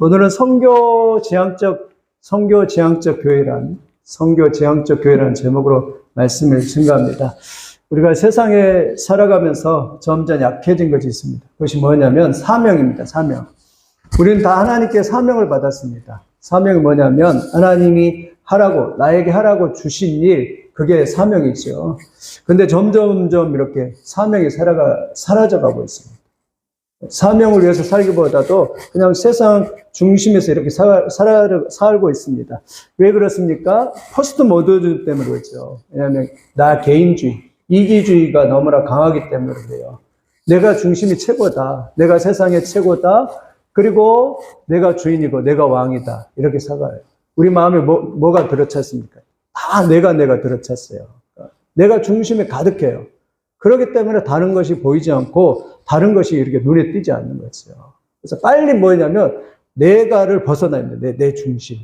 오늘은 선교지향적 교회라는 제목으로 말씀을 증거합니다. 우리가 세상에 살아가면서 점점 약해진 것이 있습니다. 그것이 뭐냐면 사명입니다. 사명. 우리는 다 하나님께 사명을 받았습니다. 사명이 뭐냐면 하나님이 나에게 하라고 주신 일, 그게 사명이죠. 근데 점점 이렇게 사명이 사라져가고 있습니다. 사명을 위해서 살기보다도 그냥 세상 중심에서 이렇게 살고 있습니다. 왜 그렇습니까? 포스트 모더니즘 때문에 그렇죠. 왜냐하면 나 개인주의, 이기주의가 너무나 강하기 때문에 그래요. 내가 중심이 최고다. 내가 세상의 최고다. 그리고 내가 주인이고 내가 왕이다. 이렇게 살아요. 우리 마음에 뭐가 들어찼습니까? 다 내가 들어찼어요. 내가 중심에 가득해요. 그렇기 때문에 다른 것이 보이지 않고 다른 것이 이렇게 눈에 띄지 않는 거죠. 그래서 빨리 뭐냐면 내가를 벗어나야 됩니다. 내 중심.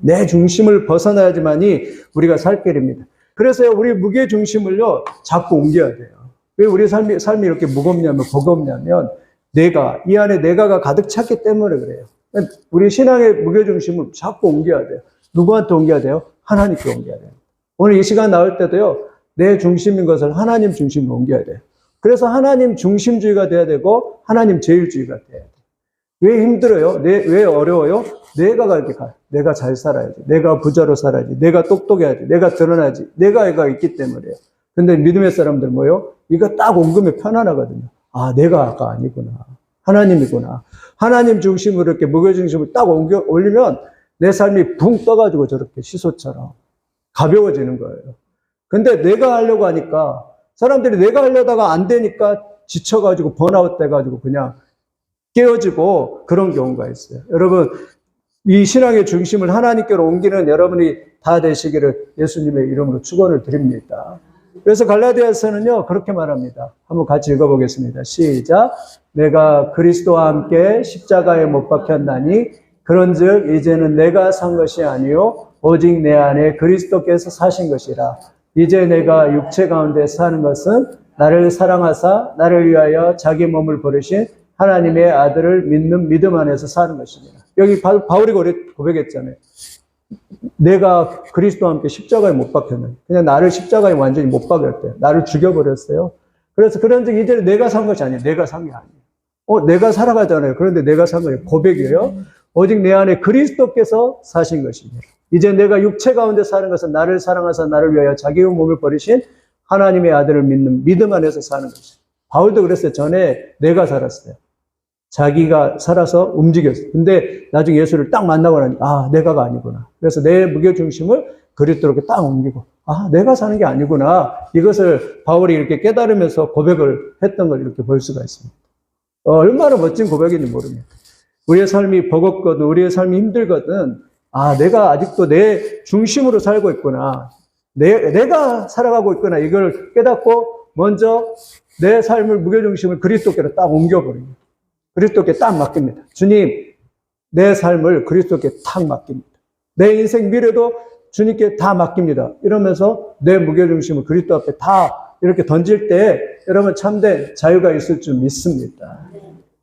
내 중심을 벗어나야지만이 우리가 살 길입니다. 그래서 우리 무게 중심을요 자꾸 옮겨야 돼요. 왜 우리 삶이 이렇게 버겁냐면 이 안에 내가가 가득 찼기 때문에 그래요. 우리 신앙의 무게 중심을 자꾸 옮겨야 돼요. 누구한테 옮겨야 돼요? 하나님께 옮겨야 돼요. 오늘 이 시간 나올 때도요 내 중심인 것을 하나님 중심으로 옮겨야 돼요. 그래서 하나님 중심주의가 돼야 되고 하나님 제일주의가 돼야 돼요. 왜 힘들어요? 왜 어려워요? 내가 잘 살아야지. 내가 부자로 살아야지. 내가 똑똑해야지. 내가 드러나야지. 내가 있기 때문에요. 근데 믿음의 사람들은 뭐예요? 이거 딱 옮기면 편안하거든요. 아, 내가가 아니구나. 하나님이구나. 하나님 중심으로 이렇게 무게중심을 딱 올리면 내 삶이 붕 떠가지고 저렇게 시소처럼 가벼워지는 거예요. 근데 내가 하려고 하니까 사람들이 내가 하려다가 안 되니까 지쳐가지고 번아웃 돼가지고 그냥 깨어지고 그런 경우가 있어요. 여러분, 이 신앙의 중심을 하나님께로 옮기는 여러분이 다 되시기를 예수님의 이름으로 축원을 드립니다. 그래서 갈라디아서는요 그렇게 말합니다. 한번 같이 읽어보겠습니다. 시작. 내가 그리스도와 함께 십자가에 못 박혔나니 그런즉 이제는 내가 산 것이 아니요 오직 내 안에 그리스도께서 사신 것이라. 이제 내가 육체 가운데 사는 것은 나를 사랑하사 나를 위하여 자기 몸을 버리신 하나님의 아들을 믿는 믿음 안에서 사는 것입니다. 여기 바울이 고백했잖아요. 내가 그리스도와 함께 십자가에 못 박혔나니 그냥 나를 십자가에 완전히 못 박였대요. 나를 죽여버렸어요. 그래서 그런즉 이제 내가 산 것이 아니에요. 내가 산 게 아니에요. 내가 살아가잖아요. 그런데 내가 산 거예요. 고백이에요. 오직 내 안에 그리스도께서 사신 것입니다. 이제 내가 육체 가운데 사는 것은 나를 사랑하사 나를 위하여 자기의 몸을 버리신 하나님의 아들을 믿는 믿음 안에서 사는 것입니다. 바울도 그랬어요. 전에 내가 살았어요. 자기가 살아서 움직였어요. 근데 나중에 예수를 딱 만나고 나니까 내가가 아니구나. 그래서 내 무게중심을 그리스도로 딱 옮기고 내가 사는 게 아니구나. 이것을 바울이 이렇게 깨달으면서 고백을 했던 걸 이렇게 볼 수가 있습니다. 얼마나 멋진 고백인지 모릅니다. 우리의 삶이 버겁거든 우리의 삶이 힘들거든 내가 아직도 내 중심으로 살고 있구나. 내가 살아가고 있구나. 이걸 깨닫고 먼저 내 삶을 무게중심을 그리스도께로 딱 옮겨버립니다. 그리스도께 딱 맡깁니다. 주님, 내 삶을 그리스도께 딱 맡깁니다. 내 인생 미래도 주님께 다 맡깁니다. 이러면서 내 무게중심을 그리스도 앞에 다 이렇게 던질 때 여러분 참된 자유가 있을 줄 믿습니다.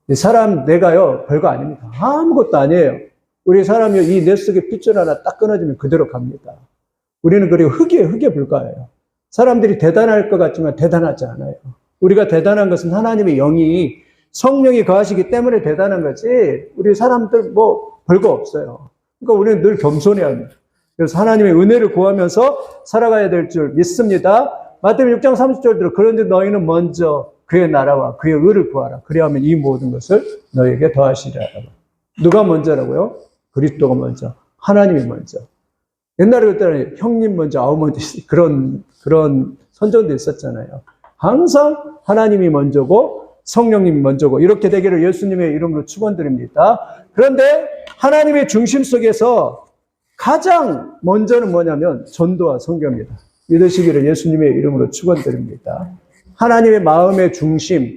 이 사람 내가요 별거 아닙니다. 아무것도 아니에요. 우리 사람이 이 뇌 속에 핏줄 하나 딱 끊어지면 그대로 갑니다. 우리는 그리고 흙에 불과해요. 사람들이 대단할 것 같지만 대단하지 않아요. 우리가 대단한 것은 하나님의 영이 성령이 거하시기 때문에 대단한 거지 우리 사람들 별거 없어요. 그러니까 우리는 늘 겸손해야 합니다. 그래서 하나님의 은혜를 구하면서 살아가야 될 줄 믿습니다. 마태복음 6장 30절대로 그런데 너희는 먼저 그의 나라와 그의 의를 구하라. 그리하면 이 모든 것을 너희에게 더하시리라. 누가 먼저라고요? 그리스도가 먼저, 하나님이 먼저. 옛날에 그때는 형님 먼저, 아우 먼저 그런 선전도 있었잖아요. 항상 하나님이 먼저고 성령님이 먼저고 이렇게 되기를 예수님의 이름으로 축원드립니다. 그런데 하나님의 중심 속에서 가장 먼저는 뭐냐면 전도와 선교입니다. 믿으시기를 예수님의 이름으로 축원드립니다. 하나님의 마음의 중심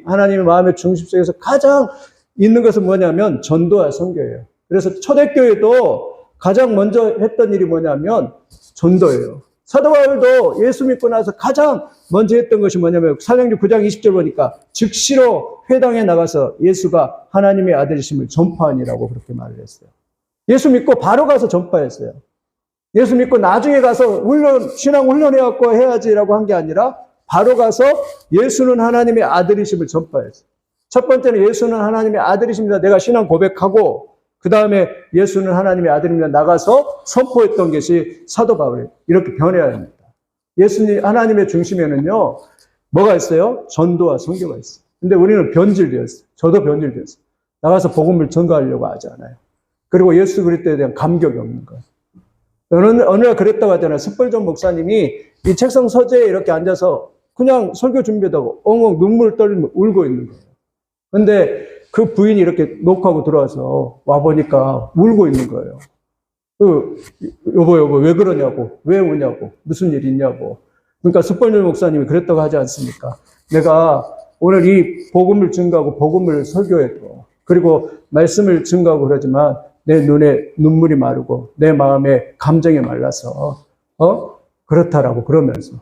속에서 가장 있는 것은 뭐냐면 전도와 선교예요. 그래서 초대교회도 가장 먼저 했던 일이 뭐냐면 전도예요. 사도 바울도 예수 믿고 나서 가장 먼저 했던 것이 뭐냐면 사도행전 9장 20절 보니까 즉시로 회당에 나가서 예수가 하나님의 아들이심을 전파하니라고 그렇게 말을 했어요. 예수 믿고 바로 가서 전파했어요. 예수 믿고 나중에 가서 신앙 훈련해갖고 해야지라고 한 게 아니라 바로 가서 예수는 하나님의 아들이심을 전파했어요. 첫 번째는 예수는 하나님의 아들이십니다. 내가 신앙 고백하고 그 다음에 예수는 하나님의 아들입니다. 나가서 선포했던 것이 사도 바울이에요. 이렇게 변해야 합니다. 예수님 하나님의 중심에는요. 뭐가 있어요? 전도와 선교가 있어요. 근데 우리는 변질되었어요. 저도 변질되었어요. 나가서 복음을 전가하려고 하지 않아요. 그리고 예수 그리스도에 대한 감격이 없는 거예요. 어느 날 그랬다고 하잖아요. 스펄전 목사님이 이 책상 서재에 이렇게 앉아서 그냥 설교 준비하다가 엉엉 눈물 떨리며 울고 있는 거예요. 근데 그 부인이 이렇게 녹화하고 들어와서 와보니까 울고 있는 거예요. 여보, 왜 그러냐고, 왜 우냐고, 무슨 일 있냐고. 그러니까 스펄전 목사님이 그랬다고 하지 않습니까? 내가 오늘 이 복음을 증거하고 복음을 설교해도, 그리고 말씀을 증거하고 그러지만 내 눈에 눈물이 마르고 내 마음에 감정이 말라서 그렇다라고 그러면서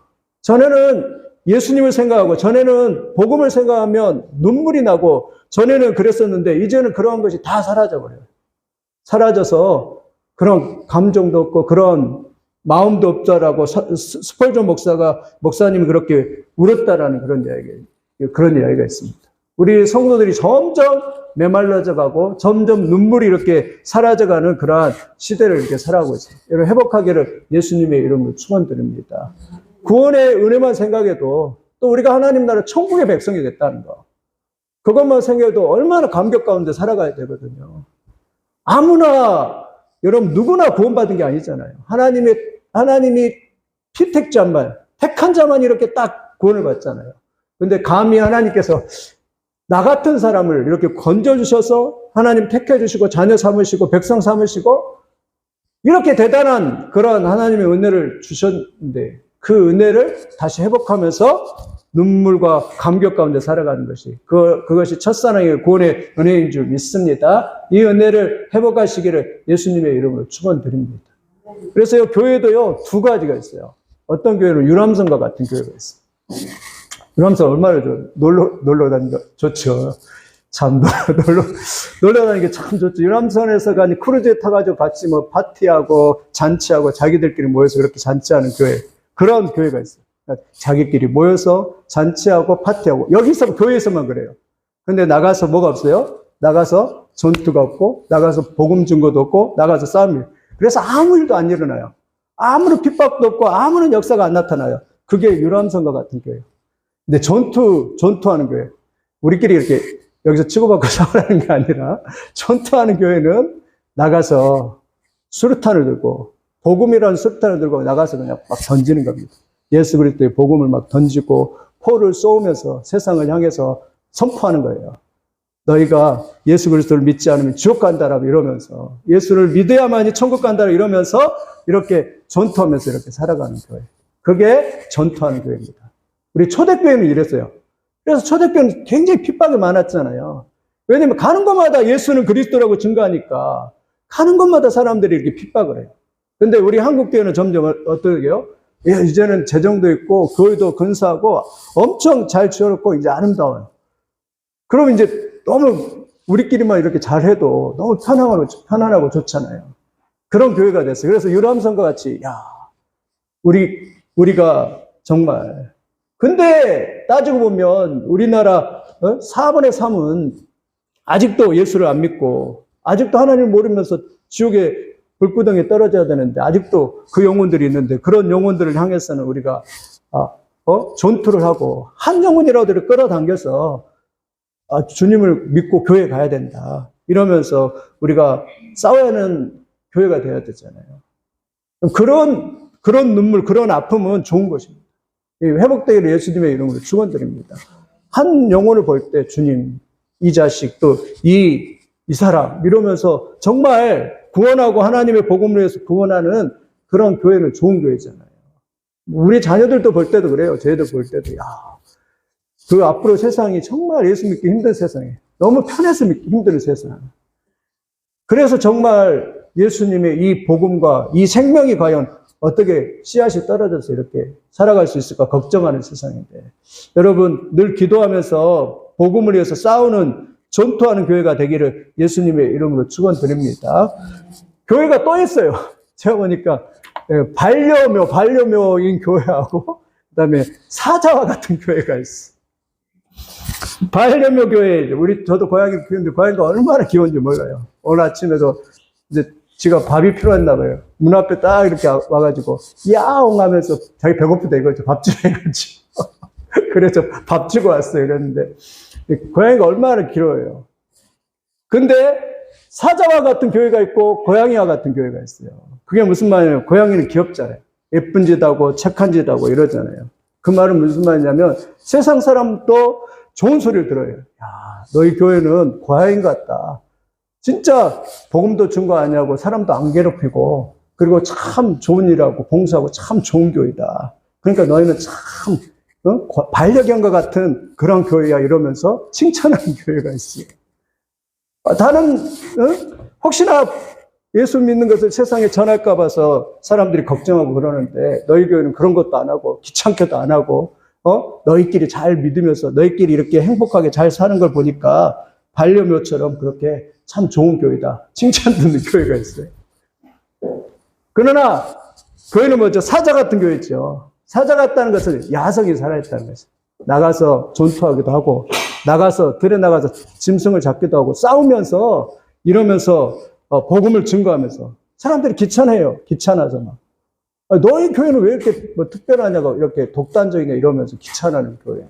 전에는 예수님을 생각하고 전에는 복음을 생각하면 눈물이 나고 전에는 그랬었는데 이제는 그런 것이 다 사라져버려요. 사라져서 그런 감정도 없고 그런 마음도 없다라고 스펄전 목사님이 그렇게 울었다라는 그런 이야기가 있습니다. 우리 성도들이 점점 메말라져 가고 점점 눈물이 이렇게 사라져가는 그러한 시대를 이렇게 살아가고 있어요. 여러분 회복하기를 예수님의 이름으로 축원드립니다. 구원의 은혜만 생각해도 또 우리가 하나님 나라 천국의 백성이 됐다는 거. 그것만 생각해도 얼마나 감격 가운데 살아가야 되거든요. 아무나 여러분 누구나 구원받은 게 아니잖아요. 하나님이 피택자만 택한 자만 이렇게 딱 구원을 받잖아요. 근데 감히 하나님께서 나 같은 사람을 이렇게 건져주셔서 하나님 택해주시고 자녀 삼으시고 백성 삼으시고 이렇게 대단한 그런 하나님의 은혜를 주셨는데 그 은혜를 다시 회복하면서 눈물과 감격 가운데 살아가는 것이 그것이 첫사랑의 구원의 은혜인 줄 믿습니다. 이 은혜를 회복하시기를 예수님의 이름으로 축원드립니다. 그래서 교회도요 2가지가 있어요. 어떤 교회는 유람선과 같은 교회가 있어요. 유람선 얼마나 놀러 다니는 거 좋죠. 참 놀러 다니는 게 참 좋죠. 유람선에서 가니 크루즈에 타가지고 같이 뭐 파티하고 잔치하고 자기들끼리 모여서 그렇게 잔치하는 교회, 그런 교회가 있어요. 그러니까 자기끼리 모여서 잔치하고 파티하고 여기서 교회에서만 그래요. 근데 나가서 뭐가 없어요? 나가서 전투가 없고 나가서 복음 증거도 없고 나가서 싸움이. 그래서 아무 일도 안 일어나요. 아무런 핍박도 없고 아무런 역사가 안 나타나요. 그게 유람선과 같은 교회예요. 근데 전투하는 교회. 우리끼리 이렇게 여기서 치고받고 싸우라는 게 아니라 전투하는 교회는 나가서 수류탄을 들고 복음이라는 수류탄을 들고 나가서 그냥 막 던지는 겁니다. 예수 그리스도의 복음을 막 던지고 포를 쏘면서 세상을 향해서 선포하는 거예요. 너희가 예수 그리스도를 믿지 않으면 지옥 간다라고 이러면서 예수를 믿어야만이 천국 간다라고 이러면서 이렇게 전투하면서 이렇게 살아가는 교회. 그게 전투하는 교회입니다. 우리 초대교회는 이랬어요. 그래서 초대교회는 굉장히 핍박이 많았잖아요. 왜냐면 가는 곳마다 예수는 그리스도라고 증거하니까 가는 곳마다 사람들이 이렇게 핍박을 해요. 근데 우리 한국교회는 점점 어떻게 해요? 이제는 재정도 있고 교회도 근사하고 엄청 잘 지어놓고 이제 아름다워요. 그럼 이제 너무 우리끼리만 이렇게 잘해도 너무 편안하고 좋잖아요. 그런 교회가 됐어요. 그래서 유람선과 같이 우리가 정말 근데 따지고 보면 우리나라 4분의 3은 아직도 예수를 안 믿고 아직도 하나님을 모르면서 지옥의 불구덩이에 떨어져야 되는데 아직도 그 영혼들이 있는데 그런 영혼들을 향해서는 우리가 전투를 하고 한 영혼이라도 끌어당겨서 주님을 믿고 교회 가야 된다 이러면서 우리가 싸워야 하는 교회가 되어야 되잖아요. 그런 눈물, 그런 아픔은 좋은 것입니다. 회복되기를 예수님의 이름으로 축원드립니다. 한 영혼을 볼 때 주님, 이 자식, 또 이 사람 이러면서 정말 구원하고 하나님의 복음을 위해서 구원하는 그런 교회는 좋은 교회잖아요. 우리 자녀들도 볼 때도 그래요. 저희도 볼 때도 그 앞으로 세상이 정말 예수 믿기 힘든 세상이에요. 너무 편해서 믿기 힘든 세상. 그래서 정말 예수님의 이 복음과 이 생명이 과연 어떻게 씨앗이 떨어져서 이렇게 살아갈 수 있을까 걱정하는 세상인데, 여러분 늘 기도하면서 복음을 위해서 싸우는 전투하는 교회가 되기를 예수님의 이름으로 축원드립니다. 교회가 또 있어요. 제가 보니까 반려묘인 교회하고 그다음에 사자와 같은 교회가 있어. 반려묘 교회, 저도 고양이 키우는데 고양이가 얼마나 귀여운지 몰라요. 오늘 아침에도 이제 지가 밥이 필요했나 봐요. 문 앞에 딱 이렇게 와가지고 야옹 하면서 자기 배고프다 이거죠. 밥 주라 이거지. 그래서 밥 주고 왔어요. 이랬는데 고양이가 얼마나 길어요. 근데 사자와 같은 교회가 있고 고양이와 같은 교회가 있어요. 그게 무슨 말이냐면 고양이는 귀엽잖아요. 예쁜 짓 하고 착한 짓 하고 이러잖아요. 그 말은 무슨 말이냐면 세상 사람도 좋은 소리를 들어요. 야, 너희 교회는 고양이 같다. 진짜 복음도 준 거 아니냐고 사람도 안 괴롭히고 그리고 참 좋은 일하고 봉사하고 참 좋은 교회다. 그러니까 너희는 참 반려견과 같은 그런 교회야 이러면서 칭찬하는 교회가 있어요. 다른 혹시나 예수 믿는 것을 세상에 전할까 봐서 사람들이 걱정하고 그러는데 너희 교회는 그런 것도 안 하고 귀찮게도 안 하고 너희끼리 잘 믿으면서 너희끼리 이렇게 행복하게 잘 사는 걸 보니까 반려묘처럼 그렇게 참 좋은 교회다. 칭찬 듣는 교회가 있어요. 그러나 교회는 뭐죠? 사자 같은 교회죠. 사자 같다는 것은 야성이 살아있다는 것이죠. 나가서 전투하기도 하고 나가서 들에 나가서 짐승을 잡기도 하고 싸우면서 이러면서 복음을 증거하면서 사람들이 귀찮아서 막 너희 교회는 왜 이렇게 뭐 특별하냐고 이렇게 독단적이냐 이러면서 귀찮아하는 교회.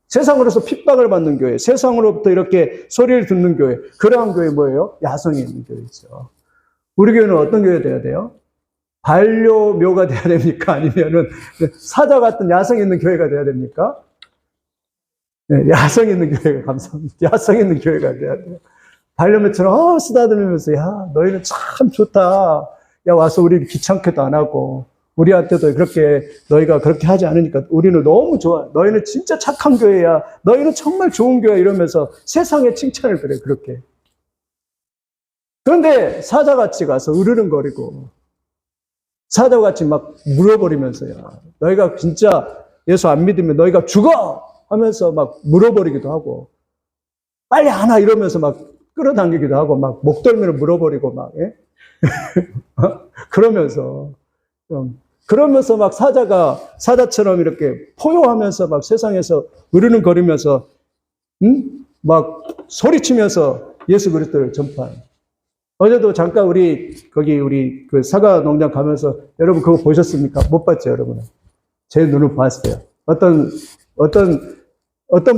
세상으로서 핍박을 받는 교회, 세상으로부터 이렇게 소리를 듣는 교회, 그러한 교회 뭐예요? 야성이 있는 교회죠. 우리 교회는 어떤 교회 돼야 돼요? 반려묘가 돼야 됩니까? 아니면은 사자 같은 야성 있는 교회가 돼야 됩니까? 네, 야성 있는 교회가 감사합니다. 야성 있는 교회가 돼야 돼요. 반려묘처럼 쓰다듬으면서 야 너희는 참 좋다. 야 와서 우리 귀찮게도 안 하고 우리한테도 그렇게 너희가 그렇게 하지 않으니까 우리는 너무 좋아. 너희는 진짜 착한 교회야. 너희는 정말 좋은 교회야. 이러면서 세상에 칭찬을 그래 그렇게. 그런데 사자같이 가서 으르렁거리고 사자같이 막 물어버리면서요. 너희가 진짜 예수 안 믿으면 너희가 죽어! 하면서 막 물어버리기도 하고 빨리 안 와! 이러면서 막 끌어당기기도 하고 막 목덜미를 물어버리고 막 예? 그러면서 막 사자처럼 이렇게 포효하면서 막 세상에서 으르렁거리면서 막 소리치면서 예수 그리스도를 전파하는. 어제도 잠깐 우리 그 사과 농장 가면서 여러분 그거 보셨습니까? 못 봤죠, 여러분은. 제 눈을 봤어요. 어떤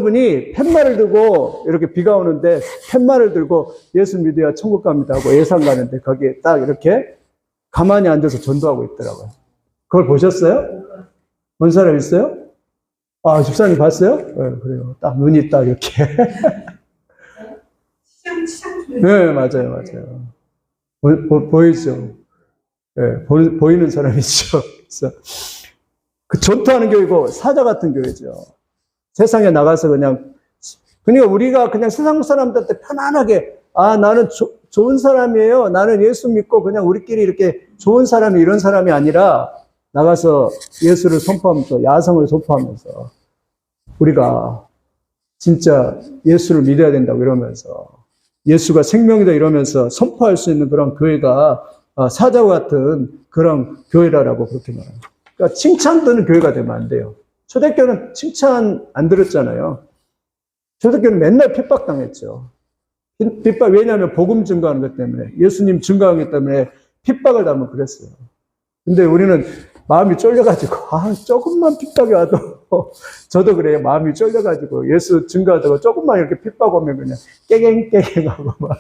분이 팻말을 들고 이렇게 비가 오는데 팻말을 들고 예수 믿어야 천국 갑니다 하고 예상 가는데 거기에 딱 이렇게 가만히 앉아서 전도하고 있더라고요. 그걸 보셨어요? 본 사람 있어요? 아, 집사님 봤어요? 네, 그래요. 딱 눈이 딱 이렇게. 네, 맞아요. 보이죠? 네, 보이는 사람이죠. 그래서 그 전투하는 교회고 사자 같은 교회죠. 세상에 나가서 그러니까 우리가 그냥 세상 사람들한테 편안하게 나는 좋은 사람이에요. 나는 예수 믿고 그냥 우리끼리 이렇게 좋은 사람이 이런 사람이 아니라 나가서 예수를 선포하면서 야성을 선포하면서 우리가 진짜 예수를 믿어야 된다고 이러면서 예수가 생명이다 이러면서 선포할 수 있는 그런 교회가 사자와 같은 그런 교회라고 그렇게 말합니다. 그러니까 칭찬 듣는 교회가 되면 안 돼요. 초대교회는 칭찬 안 들었잖아요. 초대교회는 맨날 핍박당했죠. 왜냐하면 복음 증거하는 것 때문에 예수님 증거하기 때문에 핍박을 당하면 그랬어요. 근데 우리는 마음이 쫄려가지고 조금만 핍박이 와도 저도 그래요. 마음이 쫄려가지고 예수 증거하다가 조금만 이렇게 핍박 오면 그냥 깨갱하고 막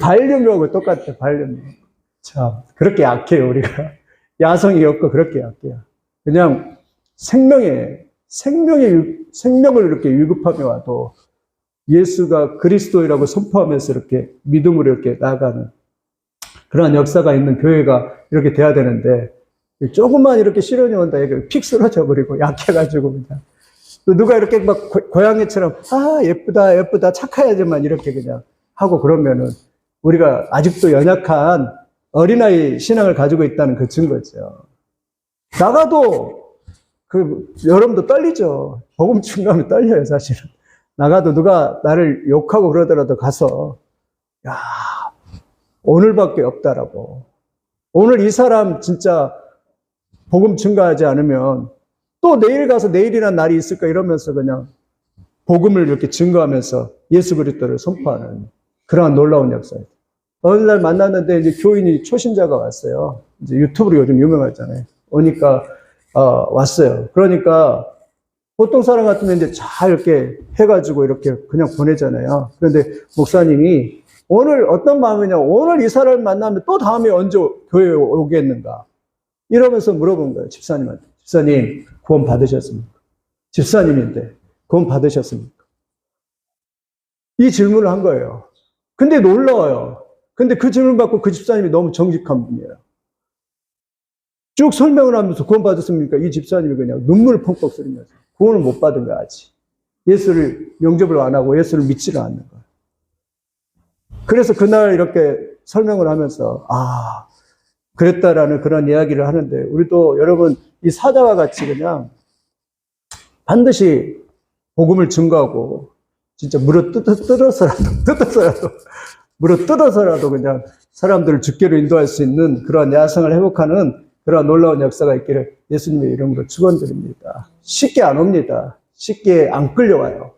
반려묘하고 똑같아요. 반려묘. 참 그렇게 약해요. 우리가 야성이 없고 그렇게 약해요. 그냥 생명을 이렇게 위급하며 와도 예수가 그리스도이라고 선포하면서 이렇게 믿음으로 이렇게 나아가는 그런 역사가 있는 교회가 이렇게 돼야 되는데 조금만 이렇게 시련이 온다 이렇게 픽 쓰러져 버리고 약해가지고 그냥 누가 이렇게 막 고양이처럼 예쁘다 착해야지만 이렇게 그냥 하고 그러면은 우리가 아직도 연약한 어린아이 신앙을 가지고 있다는 그 증거죠. 나가도, 여러분도 떨리죠. 복음 증거하면 떨려요, 사실은. 나가도 누가 나를 욕하고 그러더라도 가서, 야, 오늘밖에 없다라고. 오늘 이 사람 진짜 복음 증거하지 않으면 또 내일 가서 내일이나 날이 있을까 이러면서 그냥 복음을 이렇게 증거하면서 예수 그리스도를 선포하는 그러한 놀라운 역사예요. 어느 날 만났는데 이제 교인이 초신자가 왔어요. 이제 유튜브로 요즘 유명하잖아요. 오니까 왔어요. 그러니까 보통 사람 같으면 이제 잘 이렇게 해가지고 이렇게 그냥 보내잖아요. 그런데 목사님이 오늘 어떤 마음이냐, 오늘 이 사람을 만나면 또 다음에 언제 교회에 오겠는가 이러면서 물어본 거예요. 집사님한테. 집사님 구원 받으셨습니까? 집사님인데 구원 받으셨습니까? 이 질문을 한 거예요. 근데 놀라워요. 근데 그 질문 받고 그 집사님이 너무 정직한 분이에요. 쭉 설명을 하면서 구원 받았습니까? 이 집사님이 그냥 눈물을 펑펑 흘리면서 구원을 못 받은 거야, 아직. 예수를 영접을 안 하고 예수를 믿지를 않는 거야. 그래서 그날 이렇게 설명을 하면서 그랬다라는 그런 이야기를 하는데 우리도 여러분 이 사자와 같이 그냥 반드시 복음을 증거하고 진짜 물어 뜯어서라도 그냥 사람들을 주께로 인도할 수 있는 그런 야성을 회복하는 그런 놀라운 역사가 있기를 예수님의 이름으로 축원드립니다. 쉽게 안 옵니다. 쉽게 안 끌려와요.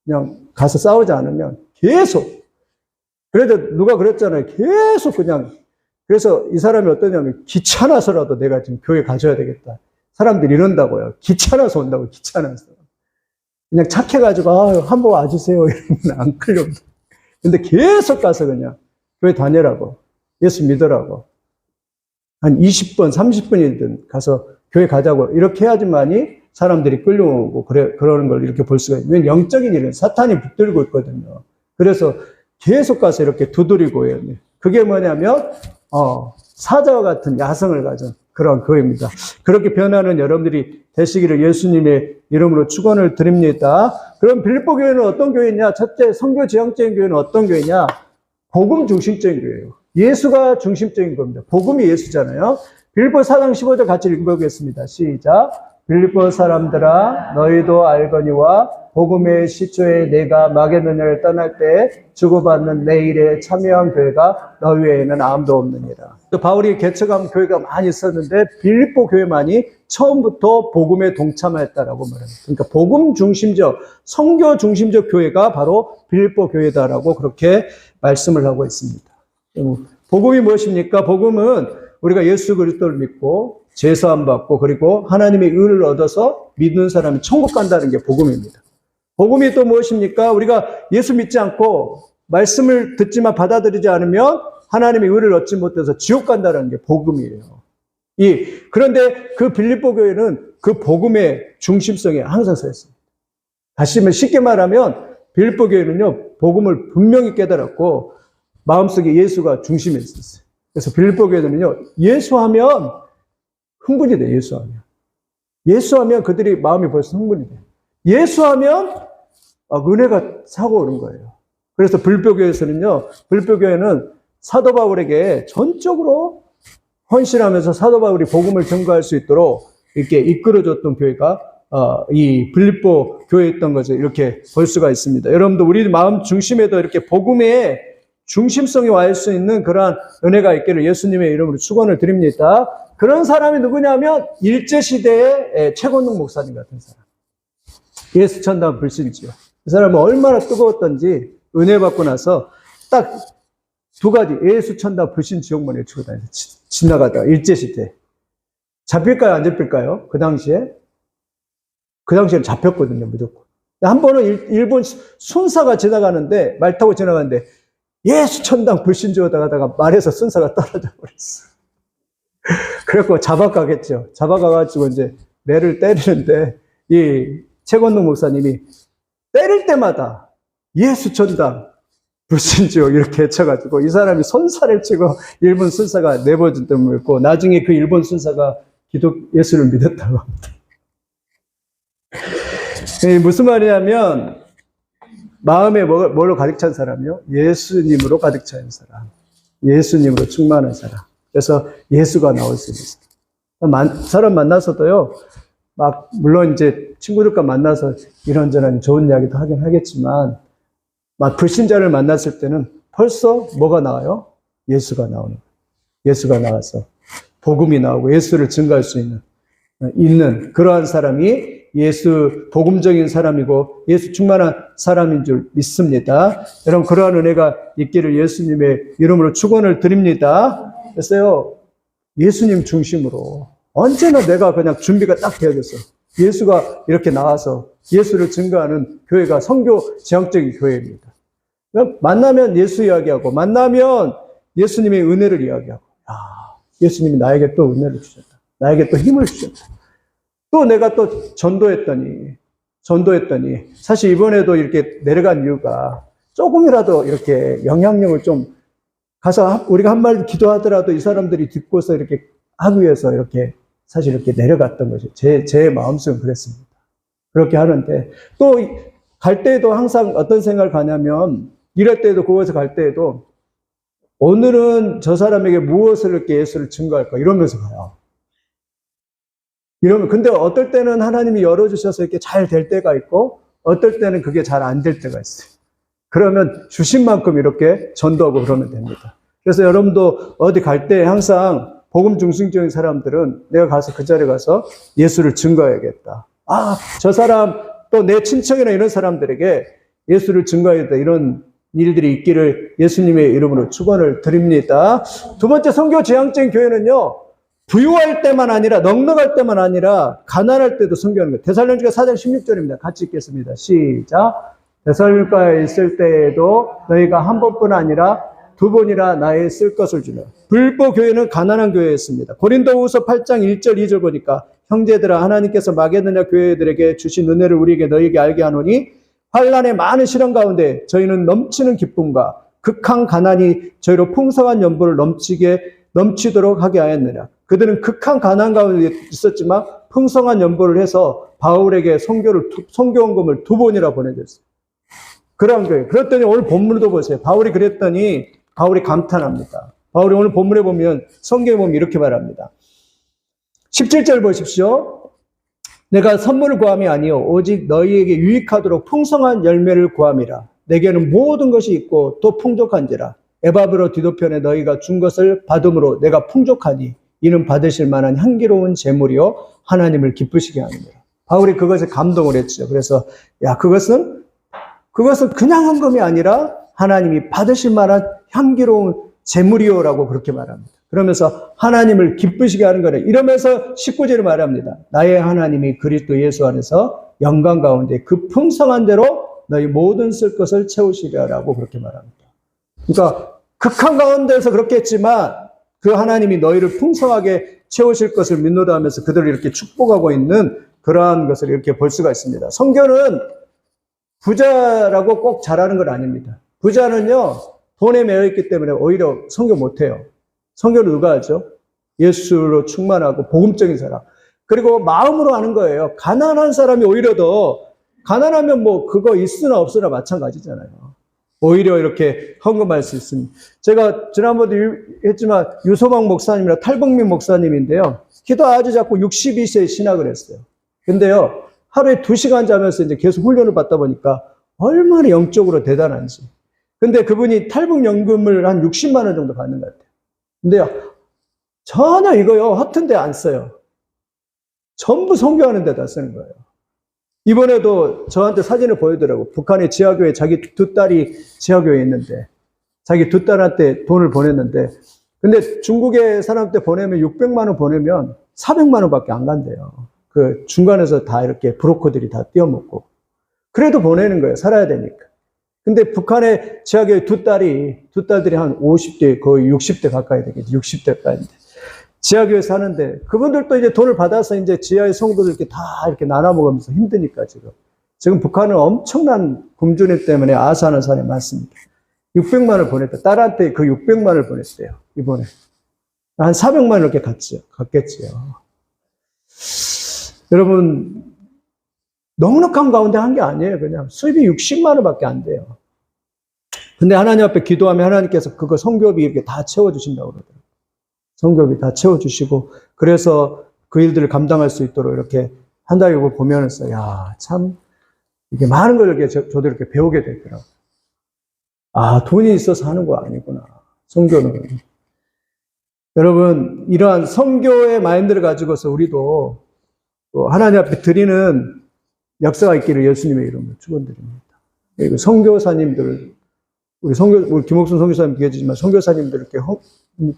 그냥 가서 싸우지 않으면 계속. 그래도 누가 그랬잖아요. 계속 그냥. 그래서 이 사람이 어떠냐면 귀찮아서라도 내가 지금 교회 가져야 되겠다. 사람들이 이런다고요. 귀찮아서 온다고, 귀찮아서. 그냥 착해가지고 한번 와주세요 이러면 안 끌려온다. 근데 계속 가서 그냥 교회 다니라고, 예수 믿으라고. 한 20번, 30분이든 가서 교회 가자고 이렇게 해야지만이 사람들이 끌려오고 그러는 걸 이렇게 볼 수가 있어요. 왜냐면 영적인 일은 사탄이 붙들고 있거든요. 그래서 계속 가서 이렇게 두드리고 해요. 그게 뭐냐면 사자와 같은 야성을 가진 그런 교회입니다. 그렇게 변하는 여러분들이 되시기를 예수님의 이름으로 축원을 드립니다. 그럼 빌립보 교회는 어떤 교회냐? 첫째, 선교 지향적인 교회는 어떤 교회냐? 복음 중심적인 교회예요. 예수가 중심적인 겁니다. 복음이 예수잖아요. 빌립보 4장 15절 같이 읽어보겠습니다. 시작. 빌립보 사람들아 너희도 알거니와 복음의 시초에 내가 마게도냐를 떠날 때 주고받는 내 일에 참여한 교회가 너희 외에는 아무도 없느니라. 바울이 개척한 교회가 많이 있었는데 빌립보 교회만이 처음부터 복음에 동참하였다라고 말합니다. 그러니까 복음 중심적, 선교 중심적 교회가 바로 빌립보 교회다라고 그렇게 말씀을 하고 있습니다. 복음이 무엇입니까? 복음은 우리가 예수 그리스도를 믿고 제사함 받고 그리고 하나님의 의를 얻어서 믿는 사람이 천국 간다는 게 복음입니다. 복음이 또 무엇입니까? 우리가 예수 믿지 않고 말씀을 듣지만 받아들이지 않으면 하나님의 의를 얻지 못해서 지옥 간다는 게 복음이에요. 그런데 그 빌립보 교회는 그 복음의 중심성에 항상 서 있습니다. 다시 쉽게 말하면 빌립보 교회는요, 복음을 분명히 깨달았고 마음속에 예수가 중심에 있었어요. 그래서 빌립보 교회는요, 예수하면 흥분이 돼요. 예수하면 그들이 마음이 벌써 흥분이 돼요. 예수하면 은혜가 차고 오는 거예요. 그래서 빌립보 교회는 사도 바울에게 전적으로 헌신하면서 사도 바울이 복음을 전가할 수 있도록 이렇게 이끌어줬던 교회가 이 빌립보 교회였던 것을 이렇게 볼 수가 있습니다. 여러분도 우리 마음 중심에도 이렇게 복음의 중심성이 와 있을 수 있는 그러한 은혜가 있기를 예수님의 이름으로 축원을 드립니다. 그런 사람이 누구냐면 일제시대의 최건동 목사님 같은 사람. 예수 천당 불신지요. 그 사람은 얼마나 뜨거웠던지 은혜 받고 나서 딱 두 가지 예수 천당 불신 지옥만 외치고 다니서 지나가다가 일제시대. 잡힐까요? 안 잡힐까요? 그 당시에는 잡혔거든요. 무조건. 한 번은 일본 순사가 지나가는데 말 타고 지나가는데 예수 천당 불신지어다 가다가 말에서 순사가 떨어져 버렸어. 그래갖고 잡아가겠죠. 잡아가가지고 이제 매를 때리는데 이 최건동 목사님이 때릴 때마다 예수 천당 불신지옥 이렇게 해쳐가지고 이 사람이 손살을 치고 일본 순사가 내버려진 뜸을 했고 나중에 그 일본 순사가 예수를 믿었다고 합니다. 무슨 말이냐면 마음에 뭘로 가득 찬 사람이요? 예수님으로 가득 찬 사람. 예수님으로 충만한 사람. 그래서 예수가 나올 수 있어요. 사람 만나서도요, 막, 물론 이제 친구들과 만나서 이런저런 좋은 이야기도 하긴 하겠지만, 막 불신자를 만났을 때는 벌써 뭐가 나와요? 예수가 나오는 거예요. 예수가 나와서 복음이 나오고 예수를 증거할 수 있는 그러한 사람이 예수 복음적인 사람이고 예수 충만한 사람인 줄 믿습니다. 여러분 그러한 은혜가 있기를 예수님의 이름으로 축원을 드립니다. 그래서요 예수님 중심으로 언제나 내가 그냥 준비가 딱 되어졌어. 예수가 이렇게 나와서 예수를 증거하는 교회가 선교 지향적인 교회입니다. 만나면 예수 이야기하고 만나면 예수님의 은혜를 이야기하고 예수님이 나에게 또 은혜를 주셨다. 나에게 또 힘을 주셨다. 또 내가 또 전도했더니 사실 이번에도 이렇게 내려간 이유가 조금이라도 이렇게 영향력을 좀 가서 우리가 한 말 기도하더라도 이 사람들이 듣고서 이렇게 하기 위해서 이렇게 사실 이렇게 내려갔던 것이 제 마음속은 그랬습니다. 그렇게 하는데 또 갈 때에도 항상 어떤 생각을 가냐면 일할 때에도 그곳에 갈 때에도 오늘은 저 사람에게 무엇을 이렇게 예수를 증거할까 이러면서 가요. 근데 어떨 때는 하나님이 열어주셔서 이렇게 잘 될 때가 있고 어떨 때는 그게 잘 안 될 때가 있어요. 그러면 주신 만큼 이렇게 전도하고 그러면 됩니다. 그래서 여러분도 어디 갈 때 항상 복음 중심적인 사람들은 내가 가서 그 자리에 가서 예수를 증거해야겠다. 저 사람 또 내 친척이나 이런 사람들에게 예수를 증거해야겠다. 이런 일들이 있기를 예수님의 이름으로 축원을 드립니다. 두 번째 선교 지향적인 교회는요. 부유할 때만 아니라 넉넉할 때만 아니라 가난할 때도 선교하는 거예요. 데살로니가 4장 16절입니다. 같이 읽겠습니다. 시작. 데살로니가에 있을 때에도 너희가 한 번뿐 아니라 두 번이나 나의 쓸 것을 주라. 불보 교회는 가난한 교회였습니다. 고린도후서 8장 1절 2절 보니까 형제들아 하나님께서 마게도냐 교회들에게 주신 은혜를 우리에게 너희에게 알게 하노니 환난의 많은 시련 가운데 저희는 넘치는 기쁨과 극한 가난이 저희로 풍성한 연보를 넘치도록 하게 하였느냐. 그들은 극한 가난 가운데 있었지만 풍성한 연보를 해서 바울에게 선교원금을 2번이나 보내줬어요. 그런 거예요. 그랬더니 오늘 본문도 보세요. 바울이 그랬더니 바울이 감탄합니다. 바울이 오늘 본문에 보면 성경에 보면 이렇게 말합니다. 17절 보십시오. 내가 선물을 구함이 아니요 오직 너희에게 유익하도록 풍성한 열매를 구함이라. 내게는 모든 것이 있고 또 풍족한지라. 에바브로 디도편에 너희가 준 것을 받음으로 내가 풍족하니 이는 받으실 만한 향기로운 제물이요 하나님을 기쁘시게 하느니라. 바울이 그것에 감동을 했죠. 그래서 그것은 그냥 헌금이 아니라 하나님이 받으실 만한 향기로운 제물이요라고 그렇게 말합니다. 그러면서 하나님을 기쁘시게 하는 거래. 이러면서 19절에 말합니다. 나의 하나님이 그리스도 예수 안에서 영광 가운데 그 풍성한 대로 너희 모든 쓸 것을 채우시리라고 그렇게 말합니다. 그러니까 극한 가운데서 그렇게 했지만 그 하나님이 너희를 풍성하게 채우실 것을 믿노라 하면서 그들을 이렇게 축복하고 있는 그러한 것을 이렇게 볼 수가 있습니다. 선교는 부자라고 꼭 잘하는 건 아닙니다. 부자는요, 돈에 매여 있기 때문에 오히려 선교 못해요. 선교를 누가 하죠? 예수로 충만하고 복음적인 사람. 그리고 마음으로 하는 거예요. 가난한 사람이 오히려 더, 가난하면 뭐 그거 있으나 없으나 마찬가지잖아요. 오히려 이렇게 헌금할 수 있습니다. 제가 지난번도 했지만 유소망 목사님이랑 탈북민 목사님인데요. 기도 아주 작고 62세에 신학을 했어요. 근데요, 하루에 2시간 자면서 이제 계속 훈련을 받다 보니까 얼마나 영적으로 대단한지. 근데 그분이 탈북연금을 한 60만 원 정도 받는 것 같아요. 근데요, 전혀 이거요, 허튼 데 안 써요. 전부 선교하는 데다 쓰는 거예요. 이번에도 저한테 사진을 보여더라고. 북한의 지하교회 자기 2딸이 지하교회에 있는데 자기 2딸한테 돈을 보냈는데 근데 중국의 사람한테 보내면 600만 원 보내면 400만 원밖에 안 간대요. 그 중간에서 다 이렇게 브로커들이 다 띄어먹고 그래도 보내는 거예요. 살아야 되니까. 근데 북한의 지하교회 2딸들이 한 50대 거의 60대 가까이 되겠지. 60대까지인데 지하교회 사는데 그분들도 이제 돈을 받아서 이제 지하의 성도들 이렇게 다 이렇게 나눠 먹으면서 힘드니까 지금 북한은 엄청난 굶주림 때문에 아사하는 사람이 많습니다. 600만 원을 보냈다. 딸한테 그 600만 원을 보냈대요. 이번에 한 400만 원 이렇게 갔겠지요. 여러분 넉넉한 가운데 한 게 아니에요. 그냥 수입이 60만 원밖에 안 돼요. 근데 하나님 앞에 기도하면 하나님께서 그거 선교비 이렇게 다 채워주신다고 그러더라고요. 성경이 다 채워주시고, 그래서 그 일들을 감당할 수 있도록 이렇게 한다고 보면서, 야, 참, 이게 많은 걸 이렇게 저도 이렇게 배우게 되더라고요. 아, 돈이 있어서 하는 거 아니구나. 선교는. 여러분, 이러한 선교의 마인드를 가지고서 우리도 하나님 앞에 드리는 역사가 있기를 예수님의 이름으로 축원드립니다. 그리고 선교사님들, 우리 김옥순 선교사님 계시지만 선교사님들 이렇게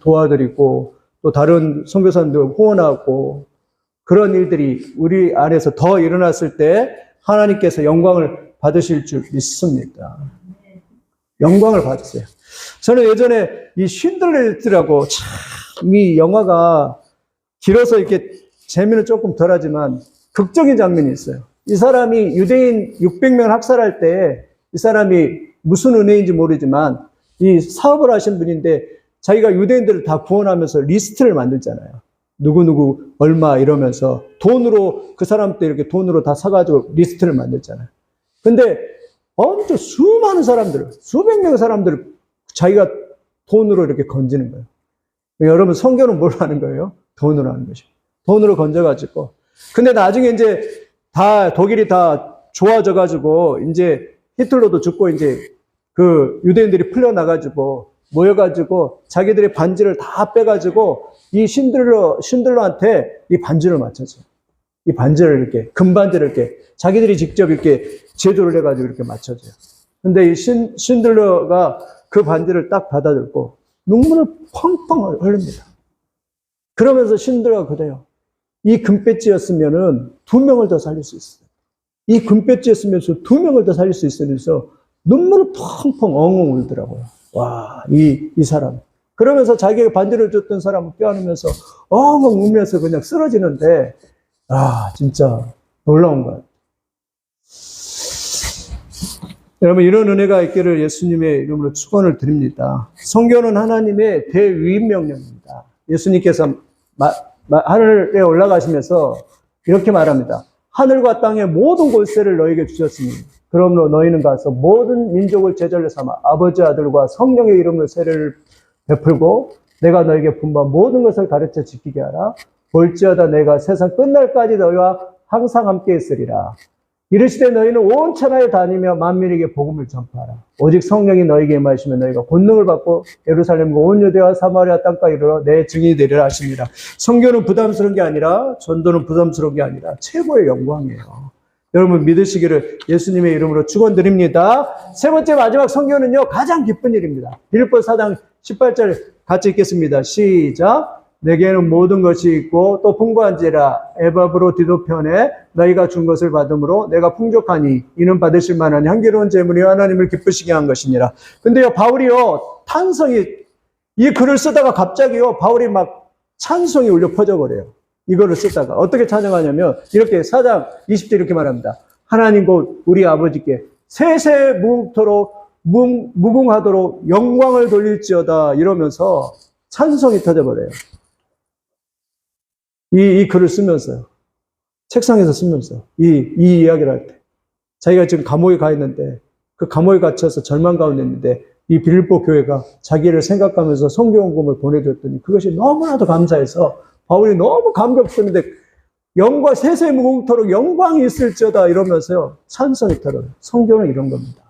도와드리고 또 다른 선교사님들 후원하고 그런 일들이 우리 안에서 더 일어났을 때 하나님께서 영광을 받으실 줄 믿습니다. 영광을 받으세요. 저는 예전에 이 쉰들레트라고 참 이 영화가 길어서 이렇게 재미는 조금 덜하지만 극적인 장면이 있어요. 이 사람이 유대인 600명을 학살할 때 이 사람이 무슨 은혜인지 모르지만 이 사업을 하신 분인데 자기가 유대인들을 다 구원하면서 리스트를 만들잖아요. 누구누구 얼마 이러면서 돈으로 그 사람들 이렇게 돈으로 다 사가지고 리스트를 만들잖아요. 근데 엄청 수많은 사람들, 수백 명의 사람들을 자기가 돈으로 이렇게 건지는 거예요. 여러분 선교는 뭘 하는 거예요? 돈으로 하는 것이죠. 돈으로 건져가지고. 근데 나중에 이제 다 독일이 다 좋아져가지고 이제 히틀러도 죽고 이제 그 유대인들이 풀려나가지고 모여가지고 자기들의 반지를 다 빼가지고 이 신들러한테 이 반지를 맞춰줘요. 이 반지를 이렇게 금반지를 이렇게 자기들이 직접 이렇게 제조를 해가지고 이렇게 맞춰줘요. 근데 이 신들러가 그 반지를 딱 받아들고 눈물을 펑펑 흘립니다. 그러면서 신들러가 그래요. 이 금배지였으면은 2명을 더 살릴 수 있어요. 이 금배지였으면서 2명을 더 살릴 수 있으면서 눈물을 펑펑 엉엉 울더라고요. 와, 이 사람. 그러면서 자기가 반지를 줬던 사람을 껴안으면서 엉엉 울면서 그냥 쓰러지는데, 아, 진짜 놀라운 것 같아요. 여러분, 이런 은혜가 있기를 예수님의 이름으로 축원을 드립니다. 선교는 하나님의 대위임 명령입니다. 예수님께서 하늘에 올라가시면서 이렇게 말합니다. 하늘과 땅의 모든 권세를 너에게 주셨으니 그러므로 너희는 가서 모든 민족을 제자로 삼아 아버지 아들과 성령의 이름으로 세례를 베풀고 내가 너에게 분부한 모든 것을 가르쳐 지키게 하라. 볼지어다 내가 세상 끝날까지 너희와 항상 함께 있으리라. 이르시되 너희는 온 천하에 다니며 만민에게 복음을 전파하라. 오직 성령이 너희에게 임하시면 너희가 권능을 받고 예루살렘과 온 유대와 사마리아 땅까지 이르러 내 증인이 되리라 하십니다. 선교는 부담스러운 게 아니라 전도는 부담스러운 게 아니라 최고의 영광이에요. 여러분 믿으시기를 예수님의 이름으로 축원드립니다. 세 번째 마지막 선교는요 가장 기쁜 일입니다. 빌립보 4장 18절 같이 읽겠습니다. 시작. 내게는 모든 것이 있고 또 풍부한지라 에바브로디도편에 너희가 준 것을 받음으로 내가 풍족하니 이는 받으실 만한 향기로운 제물이 하나님을 기쁘시게 한 것이니라. 근데요 바울이요 탄성이 이 글을 쓰다가 갑자기요 바울이 막 찬송이 울려 퍼져버려요. 이거를 쓰다가 어떻게 찬양하냐면 이렇게 4장 20절 이렇게 말합니다. 하나님 곧 우리 아버지께 세세 무궁하도록 영광을 돌릴지어다 이러면서 찬송이 터져버려요. 이 글을 쓰면서요. 책상에서 쓰면서 이 이야기를 할 때 자기가 지금 감옥에 가 있는데 그 감옥에 갇혀서 절망 가운데 있는데 이 빌립보 교회가 자기를 생각하면서 선교원금을 보내줬더니 그것이 너무나도 감사해서 바울이 너무 감격스러운데 영광 세세 무궁토록 영광이 있을지어다 이러면서요 찬송이 터져요. 선교는 이런 겁니다.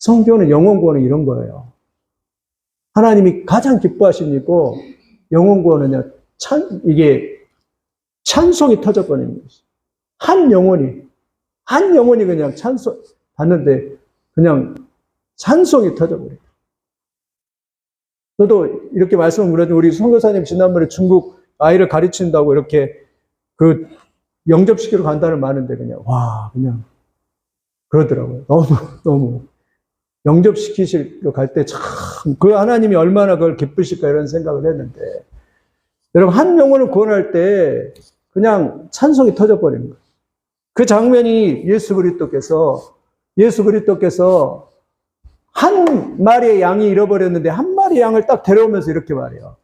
선교는 영혼 구원은 이런 거예요. 하나님이 가장 기뻐하시는 일이고 영혼 구원은요 이게 찬송이 터져버리는 것이. 한 영혼이 그냥 찬송 받는데 그냥 찬송이 터져버려요. 저도 이렇게 말씀을 드렸는데 우리 선교사님 지난번에 중국 아이를 가르친다고 이렇게 그 영접시키러 간다는 많은데 그냥 그냥 그러더라고요. 너무 영접시키시러 갈 때 참 그 하나님이 얼마나 그걸 기쁘실까 이런 생각을 했는데 여러분 한 영혼을 구원할 때 그냥 찬송이 터져버리는 거예요. 그 장면이 예수 그리스도께서 한 마리의 양이 잃어버렸는데 한 마리의 양을 딱 데려오면서 이렇게 말해요.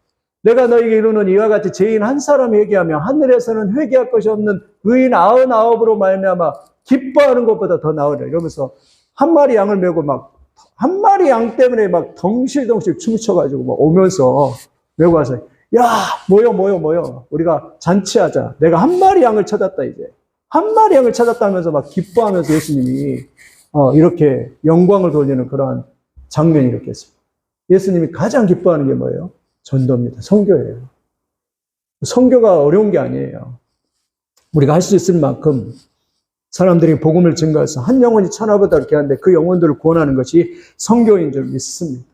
내가 너에게 이르는 이와 같이 죄인 한 사람이 회개하며 하늘에서는 회개할 것이 없는 의인 99으로 말미암아 기뻐하는 것보다 더 나으리라 이러면서 한 마리 양을 메고 한 마리 양 때문에 덩실덩실 춤춰가지고 오면서 메고 와서 야, 모여. 우리가 잔치하자. 내가 한 마리 양을 찾았다, 이제. 한 마리 양을 찾았다 하면서 막 기뻐하면서 예수님이, 이렇게 영광을 돌리는 그러한 장면이 이렇게 있습니다. 예수님이 가장 기뻐하는 게 뭐예요? 전도입니다. 선교예요. 선교가 어려운 게 아니에요. 우리가 할 수 있을 만큼 사람들이 복음을 증거해서 한 영혼이 천하보다 이렇게 하는데 그 영혼들을 구원하는 것이 선교인 줄 믿습니다.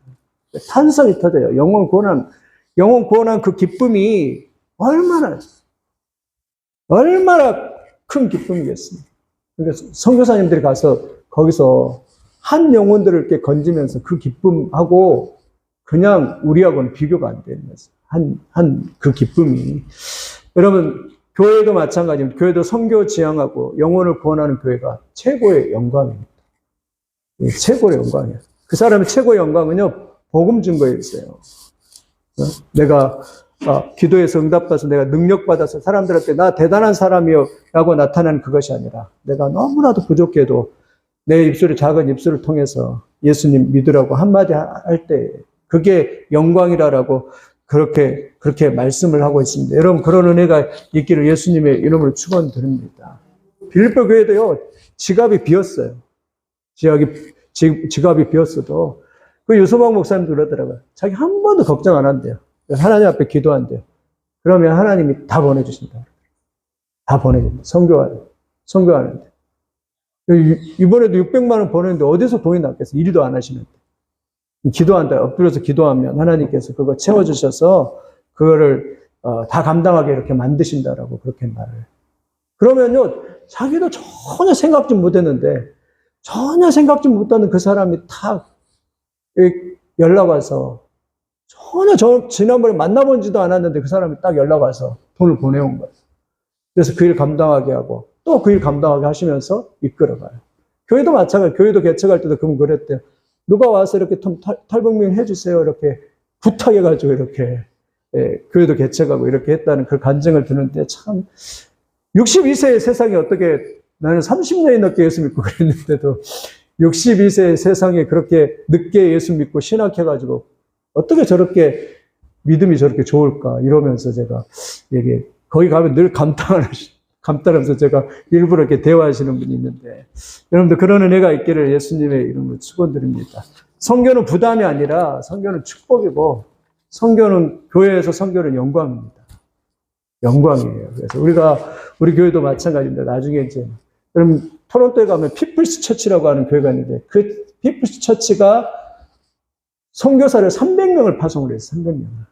탄성이 터져요. 영혼 구원한 그 기쁨이 얼마나 큰 기쁨이겠습니까? 그러니까 선교사님들이 가서 거기서 한 영혼들을 이렇게 건지면서 그 기쁨하고 그냥 우리하고는 비교가 안 되는 거죠. 그 기쁨이. 여러분, 교회도 마찬가지입니다. 교회도 선교 지향하고 영혼을 구원하는 교회가 최고의 영광입니다. 최고의 영광이에요. 그 사람의 최고의 영광은요, 복음 증거에 있어요. 내가 기도해서 응답받아서 내가 능력받아서 사람들한테 나 대단한 사람이요 라고 나타나는 그것이 아니라 내가 너무나도 부족해도 내 입술의 작은 입술을 통해서 예수님 믿으라고 한마디 할 때 그게 영광이라고 그렇게 말씀을 하고 있습니다. 여러분, 그런 은혜가 있기를 예수님의 이름으로 축원드립니다. 빌립보 교회도요, 지갑이 비었어요. 지갑이 비었어도 그 유소방 목사님도 그러더라고요. 자기 한 번도 걱정 안 한대요. 하나님 앞에 기도한대요. 그러면 하나님이 다 보내주신다. 다 보내준다. 선교하는데. 이번에도 600만 원 보냈는데 어디서 돈이 났겠어? 일도 안 하시는데. 기도한다. 엎드려서 기도하면 하나님께서 그거 채워주셔서 그거를 다 감당하게 이렇게 만드신다라고 그렇게 말을. 그러면요, 자기도 전혀 생각지 못했는데 전혀 생각지 못하는 그 사람이 다 연락 와서 전혀 지난번에 만나본지도 않았는데 그 사람이 딱 연락 와서 돈을 보내온 거예요. 그래서 그 일 감당하게 하고 또 그 일 감당하게 하시면서 이끌어가요. 교회도 마찬가지예요. 교회도 개척할 때도 그분 그랬대요. 누가 와서 이렇게 탈북민 해주세요. 이렇게 부탁해가지고 이렇게 교회도 개척하고 이렇게 했다는 그 간증을 듣는데 참 62세의 세상이 어떻게 나는 30년이 넘게 예수 믿고 그랬는데도 62세의 세상에 그렇게 늦게 예수 믿고 신학해가지고 어떻게 저렇게 믿음이 저렇게 좋을까 이러면서 제가 이게 거기 가면 늘 감탄하면서 제가 일부러 이렇게 대화하시는 분이 있는데 여러분들 그런 은혜가 있기를 예수님의 이름으로 축원드립니다. 선교는 부담이 아니라 선교는 축복이고 선교는 교회에서 선교는 영광입니다. 영광이에요. 그래서 우리 교회도 마찬가지입니다. 나중에 이제 여러분 토론토에 가면 피플스 처치라고 하는 교회가 있는데 그 피플스 처치가 선교사를 300명을 파송을 했어요. 300명을.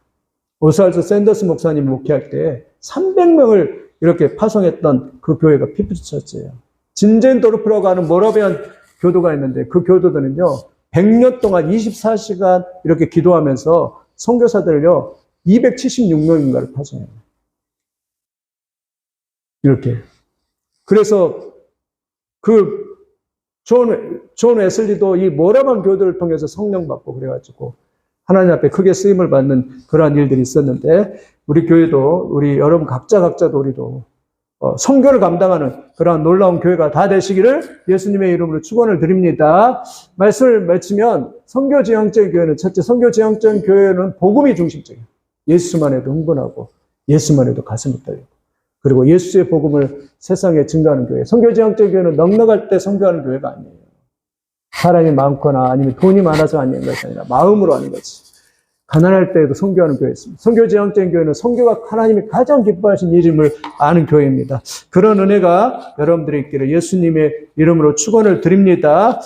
오스왈드 샌더스 목사님 목회할 때 300명을 이렇게 파송했던 그 교회가 피플스 처치예요. 진젠도르프라고 하는 모라비안 교도가 있는데 그 교도들은요 100년 동안 24시간 이렇게 기도하면서 선교사들을요 276명인가를 파송해요. 이렇게. 그래서 존 웨슬리도 이 모라반 교도를 통해서 성령 받고 그래가지고 하나님 앞에 크게 쓰임을 받는 그러한 일들이 있었는데 우리 교회도 우리 여러분 각자도 우리도 선교를 감당하는 그러한 놀라운 교회가 다 되시기를 예수님의 이름으로 축원을 드립니다. 말씀을 맺히면 선교지향적인 교회는 첫째, 선교지향적인 교회는 복음이 중심적이에요. 예수만 해도 흥분하고 예수만 해도 가슴이 떨리고 그리고 예수의 복음을 세상에 증거하는 교회. 선교지향적인 교회는 넉넉할 때 선교하는 교회가 아니에요. 사람이 많거나 아니면 돈이 많아서 하는 것이 아니라 마음으로 하는 거지. 가난할 때에도 선교하는 교회였습니다. 선교지향적인 교회는 선교가 하나님이 가장 기뻐하신 일임을 아는 교회입니다. 그런 은혜가 여러분들이 있기를 예수님의 이름으로 축원을 드립니다.